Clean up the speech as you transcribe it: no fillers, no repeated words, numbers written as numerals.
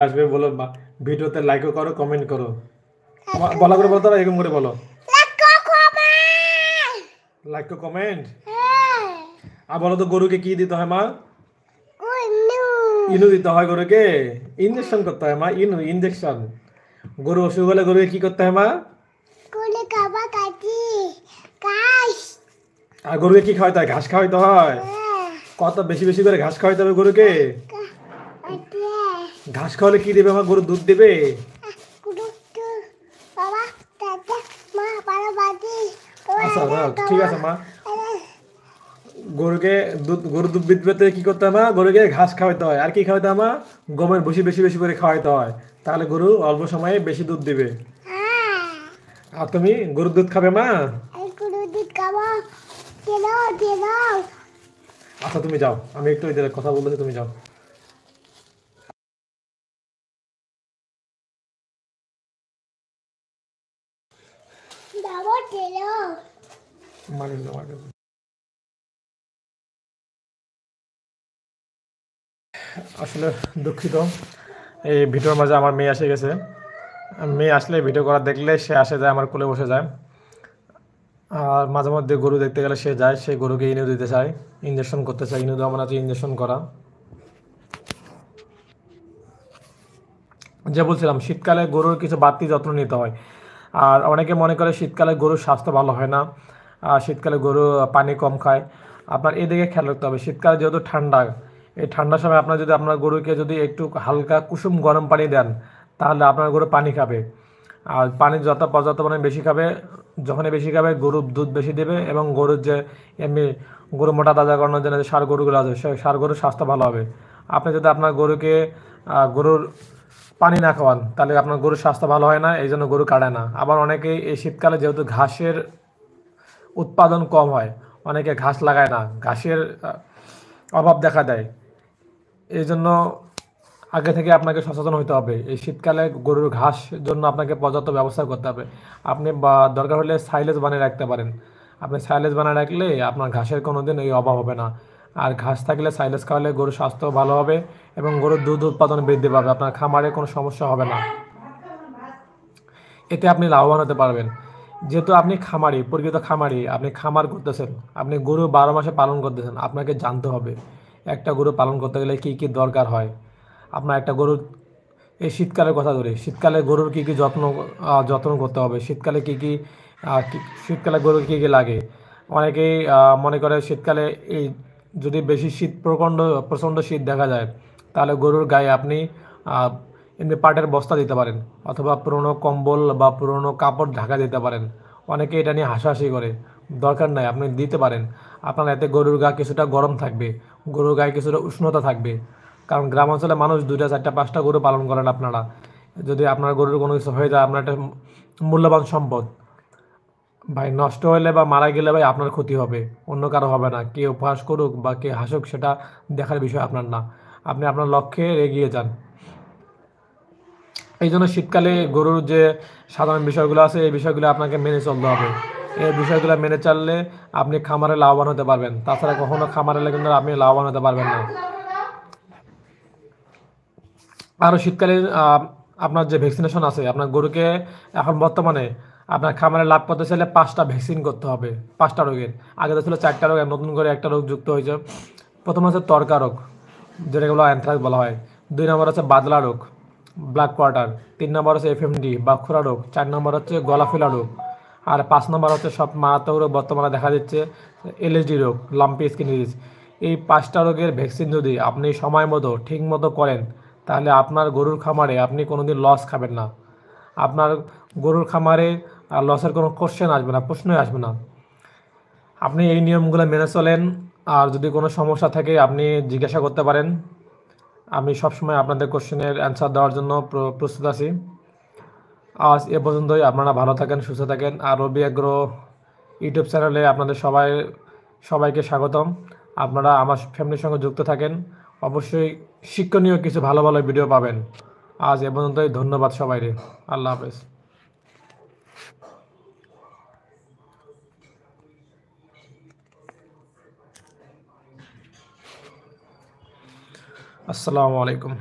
আসবে বলো ভিডিওতে লাইকও করো কমেন্ট করো বলা করে বলতো এরকম করে বলো লাইক কমেন্ট আর বলো তো গরুকে কি দিতে হয় মা ইনু দিতে হয় গরুকে ইনজেকশন করতে হয় মা ইনজেকশন গরু অসুখ হলে গরুকে কি করতে হয় মা আর গরুকে কি খাওয়াইতে হয় ঘাস খাওয়াইতে হয় কত বেশি বেশি করে ঘাস খাওয়াইতে হবে গরুকে ঘাস খাওয়ালে কি দেবে আমার গরু দুধ দেবে আচ্ছা ঠিক আছে মা গরুকে গরু দুধ দিতে কি করতে হয় মা গরুকে ঘাস খাওয়াইতে হয় আর কি খাওয়াইতে হয় মা গমের ভুসি বেশি বেশি করে খাওয়াইতে হয় তাহলে গরু অল্প সময়ে বেশি দুধ দিবে আর তুমি গরুর দুধ খাবে মা আচ্ছা তুমি যাও আমি একটু এদের কথা বলতেছি তুমি যাও আসলে দুঃখিত এই ভিডিওর মাঝে আমার মেয়ে এসে গেছে মেয়ে আসলে ভিডিও করা দেখলে সে আসে যায় আমার কোলে বসে যায় আর মাঝে মধ্যে গরু দেখতে গেলে সে যায় সেই গরুকে ইনু দিতে চায় ইঞ্জেকশন করতে চায় ইনু দেওয়া মানে হচ্ছে ইঞ্জেকশন করা যে বলছিলাম শীতকালে গরুর কিছু বাড়তি যত্ন নিতে হয় আর অনেকে মনে করে শীতকালে গরুর স্বাস্থ্য ভালো হয় না আর শীতকালে গরু পানি কম খায় আপনার এদিকে খেয়াল রাখতে হবে শীতকালে যেহেতু ঠান্ডা এই ঠান্ডার সময় আপনার যদি আপনার গরুকে যদি একটু হালকা কুসুম গরম পানি দেন তাহলে আপনার গরু পানি খাবে আর পানি যত পর্যাপ্ত পরিমাণে বেশি খাবে যখনই বেশি খাবে গরুর দুধ বেশি দেবে এবং গরুর যে এমনি গরু মোটা তাজা করানোর জন্য যে ষাঁড় গরুগুলো আছে সেই ষাঁড় গরুর স্বাস্থ্য ভালো হবে আপনি যদি আপনার গরুকে গরুর পানি না খাওয়ান তাহলে আপনার গরুর স্বাস্থ্য ভালো হয় না এই জন্য গরু কাটে না আবার অনেকেই এই শীতকালে যেহেতু ঘাসের উৎপাদন কম হয় অনেকে ঘাস লাগায় না ঘাসের অভাব দেখা দেয় এই জন্য আগে থেকে আপনাকে সচেতন হতে হবে এই শীতকালে গরুর ঘাস জন্য আপনাকে পর্যাপ্ত ব্যবস্থা করতে হবে আপনি দরকার হলে সাইলেজ বানিয়ে রাখতে পারেন আপনি সাইলেজ বানিয়ে রাখলে আপনার ঘাসের কোনো দিন এই অভাব হবে না আর ঘাস থাকলে সাইলেজ খাওয়ালে গরুর স্বাস্থ্য ভালো হবে এবং গরুর দুধ উৎপাদন বৃদ্ধি পাবে আপনার খামারে কোনো সমস্যা হবে না এতে আপনি লাভবান হতে পারবেন যেহেতু আপনি খামারি প্রকৃত খামারি আপনি খামার করতেছেন আপনি গরু 12 মাসে পালন করতেছেন আপনাকে জানতে হবে একটা গরু পালন করতে গেলে কী কী দরকার হয় আপনার একটা গরুর এই শীতকালের কথা ধরে শীতকালে গরুর কী কী যত্ন করতে হবে শীতকালে শীতকালে গরুর কী কী লাগে অনেকেই মনে করে শীতকালে এই যদি বেশি শীত প্রচণ্ড শীত দেখা যায় তাহলে গরুর গায়ে আপনি এমনি পাটের বস্তা দিতে পারেন অথবা পুরনো কম্বল বা পুরনো কাপড় ঢাকা দিতে পারেন অনেকে এটা নিয়ে হাসাহাসি করে দরকার নাই আপনি দিতে পারেন আপনার এতে গরুর গা কিছুটা গরম থাকবে গরুর গায়ে কিছুটা উষ্ণতা থাকবে কারণ গ্রাম অঞ্চলে মানুষ 2টা 4টা 5টা গরু পালন করেন আপনারা যদি আপনার গরুর কোনো কিছু হয়ে যায় আপনার একটা মূল্যবান সম্পদ ভাই নষ্ট হলে বা মারা গেলে ভাই আপনার ক্ষতি হবে অন্য কারো হবে না কে উপহাস করুক বা কে হাসুক সেটা দেখার বিষয় আপনার না আপনি আপনার লক্ষ্যে এগিয়ে যান এই জন্য শীতকালে গরুর যে সাধারণ বিষয়গুলো আছে এই বিষয়গুলো আপনাকে মেনে চলতে হবে এই বিষয়গুলো মেনে চললে আপনি খামারে লাভবান হতে পারবেন তাছাড়া কখনো খামারে কিন্তু আপনি লাভবান হতে পারবেন না আরও শীতকালে আপনার যে ভ্যাকসিনেশন আছে আপনার গরুকে এখন বর্তমানে আপনার খামারে লাভ করতে চাইলে 5টা ভ্যাকসিন করতে হবে 5টা রোগের আগে তো ছিল 4টা রোগ নতুন করে একটা রোগ যুক্ত হয়েছে প্রথম হচ্ছে তরকা রোগ যেটাগুলো অ্যানথ্রাক্স বলা হয় 2 নম্বর হচ্ছে বাদলা রোগ ব্ল্যাক কোয়ার্টার 3 নম্বর হচ্ছে এফএমডি বা খুরা রোগ 4 নম্বর হচ্ছে গলা ফেলা রোগ আর 5 নম্বর হচ্ছে সব মারাত্মক রোগ বর্তমানে দেখা দিচ্ছে এলএসডি রোগ লাম্পি স্কিন ডিজিজ এই 5টা রোগের ভ্যাকসিন যদি আপনি সময় মতো ঠিক মতো করেন তাহলে আপনার গরুর খামারে আপনি কোনোদিন লস খাবেন না আপনার গরুর খামারে লসের কোনো কোশ্চেন আসবে না প্রশ্নই আসবে না আপনি এই নিয়মগুলো মেনে চলেন আর যদি কোনো সমস্যা থাকে আপনি জিজ্ঞাসা করতে পারেন আমি সবসময় আপনাদের কোশ্চেনের অ্যান্সার দেওয়ার জন্য প্রস্তুত আছি আজ এ পর্যন্তই আপনারা ভালো থাকেন সুস্থ থাকেন আর রবি এগ্রো ইউটিউব চ্যানেলে আপনাদের সবাইকে স্বাগতম আপনারা আমার ফ্যামিলির সঙ্গে যুক্ত থাকেন অবশ্যই শিক্ষণীয় কিছু ভালো ভালো ভিডিও পাবেন আজ এ পর্যন্তই ধন্যবাদ সবাইকে আল্লাহ হাফেজ আসসালামু আলাইকুম